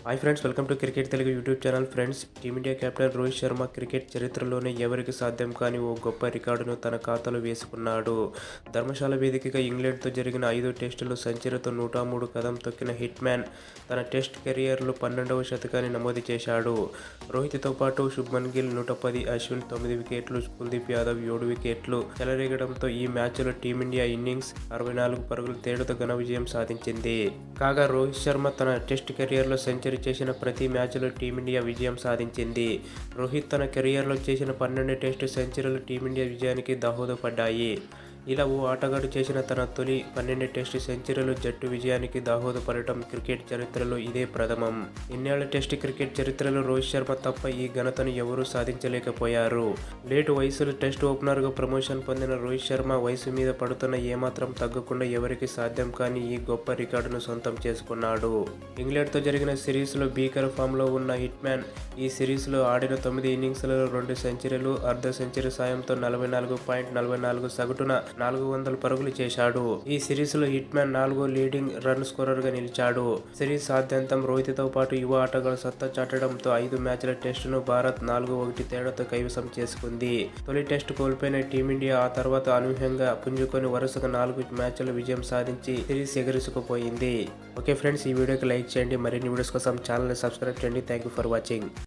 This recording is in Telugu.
Hi friends, welcome to cricket Telugu YouTube channel. Friends, team India captain Rohit Sharma cricket చరిత్రలోనే ఎవరికి సాధ్యం కాని ఓ గొప్ప రికార్డును తన ఖాతాలో వేసుకున్నాడు. ధర్మశాల వేదికగా ఇంగ్లాండ్తో జరిగిన 5 టెస్టులు సెంచరీతో 103 కదం తొక్కిన హిట్ మ్యాన్ తన టెస్ట్ కెరియర్లో 12వ శతకాన్ని నమోదు చేశాడు. రోహిత్తో పాటు శుభ్మన్ గిల్ 110, అశ్విన్ 9 వికెట్లు, కుల్దీప్ యాదవ్ 7 వికెట్లు చెలరేగడంతో ఈ మ్యాచ్లో టీమిండియా ఇన్నింగ్స్ 64 పరుగుల తేడాతో ఘన విజయం సాధించింది. కాగా రోహిత్ శర్మ తన టెస్ట్ కెరియర్లో సెంచరీ చేసిన ప్రతి మ్యాచ్లో టీమిండియా విజయం సాధించింది. రోహిత్ తన కెరియర్లో చేసిన 12 టెస్టు సెంచరీలు టీమిండియా విజయానికి దోహదపడ్డాయి. ఇలా ఓ ఆటగాడు చేసిన తన తొలి 12 టెస్టు సెంచరీలు జట్టు విజయానికి దోహదపడటం క్రికెట్ చరిత్రలో ఇదే ప్రథమం. ఇన్నేళ్ల టెస్ట్ క్రికెట్ చరిత్రలో రోహిత్ శర్మ తప్ప ఈ ఘనతను ఎవరూ సాధించలేకపోయారు. లేటు వయసులో టెస్ట్ ఓపెనర్గా ప్రమోషన్ పొందిన రోహిత్ శర్మ వయసు మీద పడుతున్న ఏమాత్రం తగ్గకుండా ఎవరికి సాధ్యం కాని ఈ గొప్ప రికార్డును సొంతం చేసుకున్నాడు. ఇంగ్లాండ్తో జరిగిన సిరీస్లో భీకర ఫామ్లో ఉన్న హిట్ మ్యాన్ ఈ సిరీస్లో ఆడిన 9 ఇన్నింగ్స్లలో 2 సెంచరీలు, అర్ధ సెంచరీ సాయంతో 44.44 సగటున 400 పరుగులు చేశాడు. ఈ సిరీస్లో హిట్ మ్యాన్ 4వ లీడింగ్ రన్ స్కోరర్గా నిలిచాడు. సిరీస్ ఆద్యంతం రోహిత్తో పాటు యువ ఆటగాళ్లు సత్తా చాటడంతో 5 మ్యాచ్ల టెస్టును భారత్ 4-1 తేడాతో కైవసం చేసుకుంది. తొలి టెస్ట్ కోల్పోయిన టీమిండియా ఆ తర్వాత అనూహ్యంగా పుంజుకొని వరుసగా 4 మ్యాచ్ల విజయం సాధించి సిరీస్ ఎగరేసుకుపోయింది. ఓకే ఫ్రెండ్స్, ఈ వీడియోకి లైక్ చేయండి. మరిన్ని వీడియోస్ కోసం ఛానల్ని సబ్స్క్రైబ్ చేయండి. Thank you for watching.